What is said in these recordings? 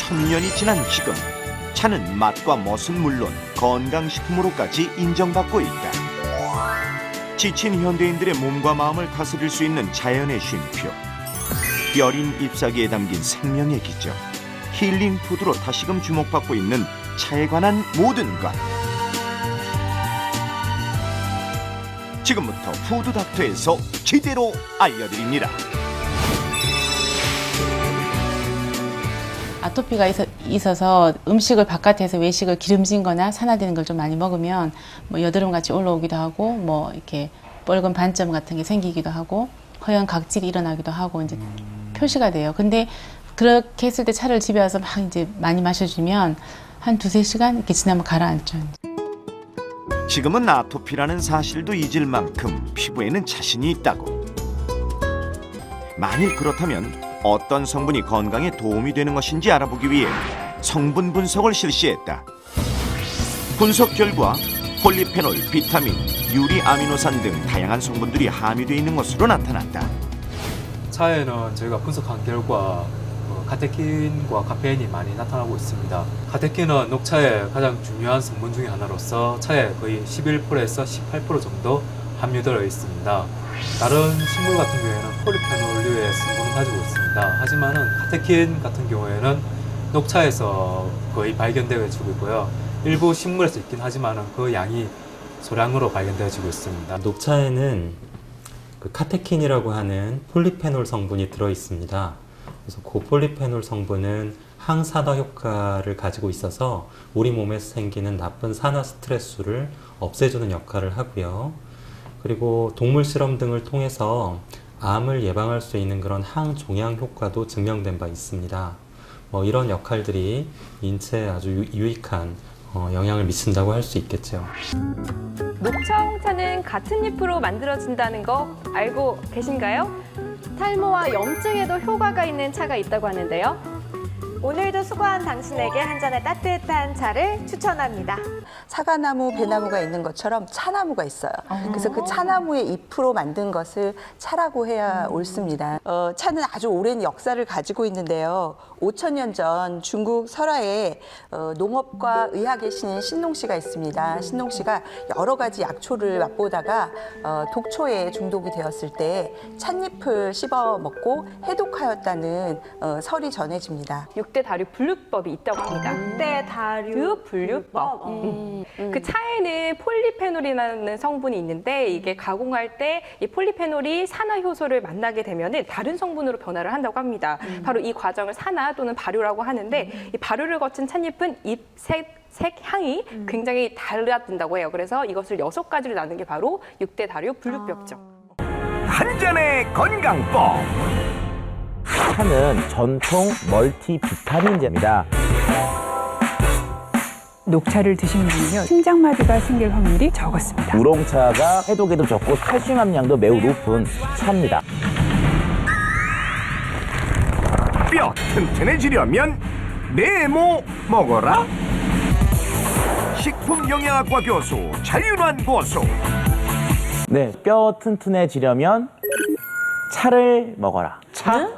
1000년이 지난 지금 차는 맛과 멋은 물론 건강식품으로까지 인정받고 있다. 지친 현대인들의 몸과 마음을 다스릴 수 있는 자연의 쉼표, 뼈린 잎사귀에 담긴 생명의 기적, 힐링 푸드로 다시금 주목받고 있는 차에 관한 모든 것. 지금부터 푸드닥터에서 제대로 알려드립니다. 아토피가 있어서 음식을 바깥에서 외식을 기름진 거나 산화되는 걸 좀 많이 먹으면 뭐 여드름 같이 올라오기도 하고 뭐 이렇게 뻘건 반점 같은 게 생기기도 하고 허연 각질이 일어나기도 하고 이제 표시가 돼요. 근데 그렇게 했을 때 차를 집에 와서 막 이제 많이 마셔주면 한 2~3시간 이렇게 지나면 가라앉죠. 지금은 아토피라는 사실도 잊을 만큼 피부에는 자신이 있다고. 만일 그렇다면 어떤 성분이 건강에 도움이 되는 것인지 알아보기 위해 성분 분석을 실시했다. 분석 결과 폴리페놀, 비타민, 유리아미노산 등 다양한 성분들이 함유되어 있는 것으로 나타났다. 차에는 저희가 분석한 결과 카테킨과 카페인이 많이 나타나고 있습니다. 카테킨은 녹차의 가장 중요한 성분 중에 하나로서 차에 거의 11%에서 18% 정도 함유되어 있습니다. 다른 식물 같은 경우에는 폴리페놀류의 성분을 가지고 있습니다. 하지만은 카테킨 같은 경우에는 녹차에서 거의 발견되어지고 있고요. 일부 식물에서 있긴 하지만은 그 양이 소량으로 발견되어지고 있습니다. 녹차에는 그 카테킨이라고 하는 폴리페놀 성분이 들어 있습니다. 그래서 그 폴리페놀 성분은 항산화 효과를 가지고 있어서 우리 몸에서 생기는 나쁜 산화 스트레스를 없애주는 역할을 하고요. 그리고 동물 실험 등을 통해서 암을 예방할 수 있는 그런 항종양 효과도 증명된 바 있습니다. 뭐 이런 역할들이 인체에 아주 유익한 영향을 미친다고 할 수 있겠죠. 녹차 홍차는 같은 잎으로 만들어진다는 거 알고 계신가요? 탈모와 염증에도 효과가 있는 차가 있다고 하는데요. 오늘도 수고한 당신에게 한 잔의 따뜻한 차를 추천합니다. 사과나무, 배나무가 있는 것처럼 차나무가 있어요. 그래서 그 차나무의 잎으로 만든 것을 차라고 해야 옳습니다. 차는 아주 오랜 역사를 가지고 있는데요. 5,000년 전 중국 설화에 농업과 의학의 신인 신농 씨가 있습니다. 신농 씨가 여러 가지 약초를 맛보다가 독초에 중독이 되었을 때 찻잎을 씹어 먹고 해독하였다는 설이 전해집니다. 6대 다류 분류법이 있다고 합니다. 6대 다류 분류법. 그 차에는 폴리페놀이라는 성분이 있는데 이게 가공할 때 이 폴리페놀이 산화 효소를 만나게 되면은 다른 성분으로 변화를 한다고 합니다. 바로 이 과정을 산화 또는 발효라고 하는데 이 발효를 거친 찻잎은 색 향이 굉장히 달라진다고 해요. 그래서 이것을 6가지로 나눈 게 바로 6대 다류 분류법이죠. 한 잔의 건강법. 차는 전통 멀티 비타민제입니다. 녹차를 드시는 분은요, 심장마비가 생길 확률이 적었습니다. 우롱차가 해독에도 적고 칼슘 함량도 매우 높은 차입니다. 뼈 튼튼해지려면 네모 먹어라. 식품영양학과 교수 자윤환 고수. 네, 뼈 튼튼해지려면 차를 먹어라. 차? 네.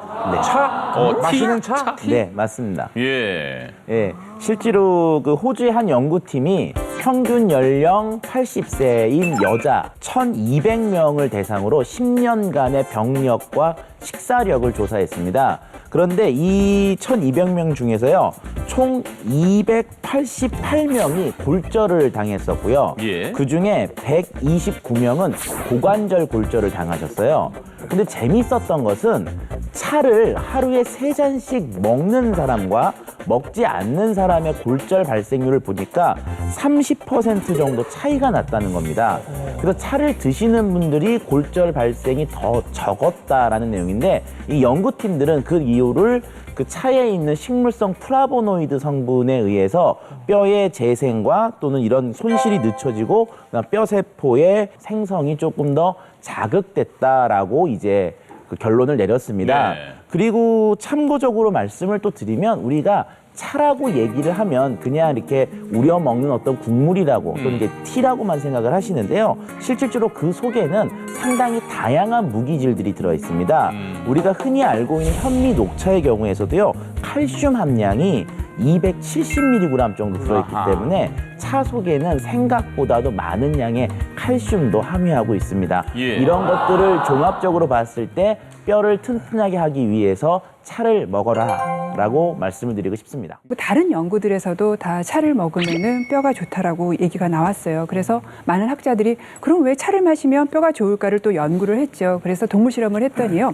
차? 마시는 차? 네, 맞습니다. 예. 예, 실제로 그 호주의 한 연구팀이 평균 연령 80세인 여자 1,200명을 대상으로 10년간의 병력과 식사력을 조사했습니다. 그런데 이 1,200명 중에서요, 총 288명이 골절을 당했었고요. 예. 그중에 129명은 고관절 골절을 당하셨어요. 근데 재밌었던 것은 차를 하루에 3잔씩 먹는 사람과 먹지 않는 사람의 골절 발생률을 보니까 30% 정도 차이가 났다는 겁니다. 그래서 차를 드시는 분들이 골절 발생이 더 적었다라는 내용인데, 이 연구팀들은 그 이유를 그 차에 있는 식물성 플라보노이드 성분에 의해서 뼈의 재생과 또는 이런 손실이 늦춰지고 뼈 세포의 생성이 조금 더 자극됐다라고 이제 그 결론을 내렸습니다. 네. 그리고 참고적으로 말씀을 또 드리면, 우리가 차라고 얘기를 하면 그냥 이렇게 우려 먹는 어떤 국물이라고 또는 이제 티라고만 생각을 하시는데요. 실질적으로 그 속에는 상당히 다양한 무기질들이 들어 있습니다. 우리가 흔히 알고 있는 현미 녹차의 경우에서도요, 칼슘 함량이 270mg 정도 들어있기 아하. 때문에 차 속에는 생각보다도 많은 양의 칼슘도 함유하고 있습니다. 예. 이런 것들을 종합적으로 봤을 때 뼈를 튼튼하게 하기 위해서 차를 먹어라 라고 말씀을 드리고 싶습니다. 다른 연구들에서도 다 차를 먹으면은 뼈가 좋다라고 얘기가 나왔어요. 그래서 많은 학자들이 그럼 왜 차를 마시면 뼈가 좋을까를 또 연구를 했죠. 그래서 동물 실험을 했더니요.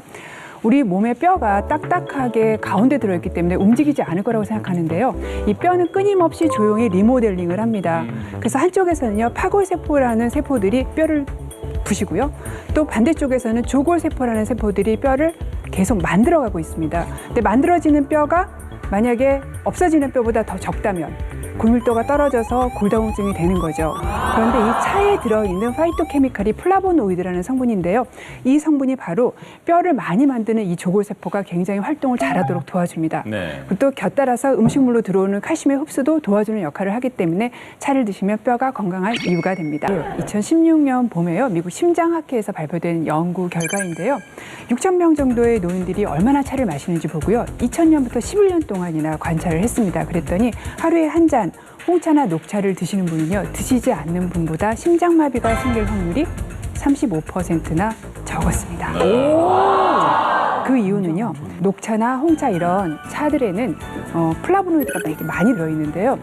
우리 몸의 뼈가 딱딱하게 가운데 들어있기 때문에 움직이지 않을 거라고 생각하는데요. 이 뼈는 끊임없이 조용히 리모델링을 합니다. 그래서 한쪽에서는요, 파골세포라는 세포들이 뼈를 부시고요. 또 반대쪽에서는 조골세포라는 세포들이 뼈를 계속 만들어가고 있습니다. 근데 만들어지는 뼈가 만약에 없어지는 뼈보다 더 적다면 골밀도가 떨어져서 골다공증이 되는 거죠. 그런데 이 차에 들어있는 파이토케미칼이 플라보노이드라는 성분인데요. 이 성분이 바로 뼈를 많이 만드는 이 조골세포가 굉장히 활동을 잘하도록 도와줍니다. 네. 그리고 또 곁따라서 음식물로 들어오는 칼슘의 흡수도 도와주는 역할을 하기 때문에 차를 드시면 뼈가 건강한 이유가 됩니다. 2016년 봄에요. 미국 심장학회에서 발표된 연구 결과인데요. 6,000명 정도의 노인들이 얼마나 차를 마시는지 보고요. 2000년부터 11년 동안이나 관찰을 했습니다. 그랬더니 하루에 한 잔 홍차나 녹차를 드시는 분은요. 드시지 않는 분보다 심장마비가 생길 확률이 35%나 적었습니다. 그 이유는요. 녹차나 홍차 이런 차들에는 플라보노이드가 이렇게 많이 들어있는데요.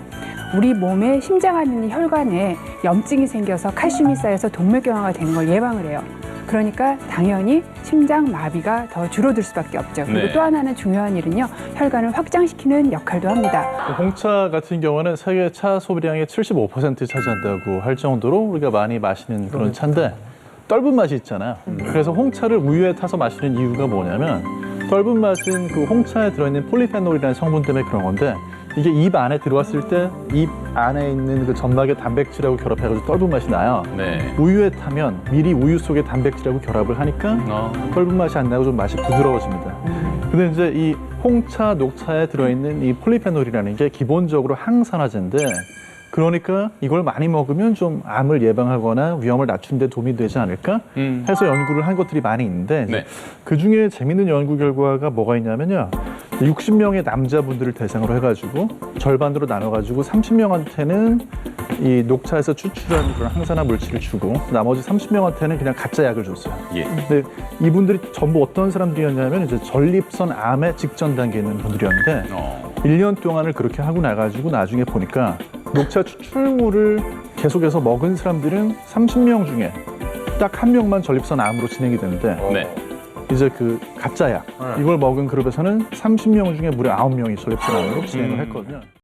우리 몸의 심장하는 혈관에 염증이 생겨서 칼슘이 쌓여서 동맥경화가 되는 걸 예방을 해요. 그러니까 당연히 심장 마비가 더 줄어들 수밖에 없죠. 그리고 네. 또 하나는 중요한 일은요. 혈관을 확장시키는 역할도 합니다. 홍차 같은 경우는 세계 차 소비량의 75% 차지한다고 할 정도로 우리가 많이 마시는 그런 차인데 떫은 맛이 있잖아요. 그래서 홍차를 우유에 타서 마시는 이유가 뭐냐면 떫은 맛은 그 홍차에 들어있는 폴리페놀이라는 성분 때문에 그런 건데 이게 입 안에 들어왔을 때 입 안에 있는 그 점막의 단백질하고 결합해가지고 떫은 맛이 나요. 네. 우유에 타면 미리 우유 속에 단백질하고 결합을 하니까 떫은 맛이 안 나고 좀 맛이 부드러워집니다. 근데 이제 이 홍차, 녹차에 들어있는 이 폴리페놀이라는 게 기본적으로 항산화제인데 그러니까 이걸 많이 먹으면 좀 암을 예방하거나 위험을 낮추는 데 도움이 되지 않을까 해서 연구를 한 것들이 많이 있는데 네. 그중에 재밌는 연구 결과가 뭐가 있냐면요. 60명의 남자분들을 대상으로 해가지고 절반으로 나눠가지고 30명한테는 이 녹차에서 추출한 그런 항산화 물질을 주고 나머지 30명한테는 그냥 가짜 약을 줬어요. 예. 근데 이분들이 전부 어떤 사람들이었냐면 이제 전립선 암의 직전 단계에 있는 분들이었는데 1년 동안을 그렇게 하고 나가지고 나중에 보니까 녹차 추출물을 계속해서 먹은 사람들은 30명 중에 딱 1명만 전립선 암으로 진행이 되는데 네. 이제 그 가짜 약 이걸 먹은 그룹에서는 30명 중에 무려 9명이 전립선 암으로 진행을 했거든요.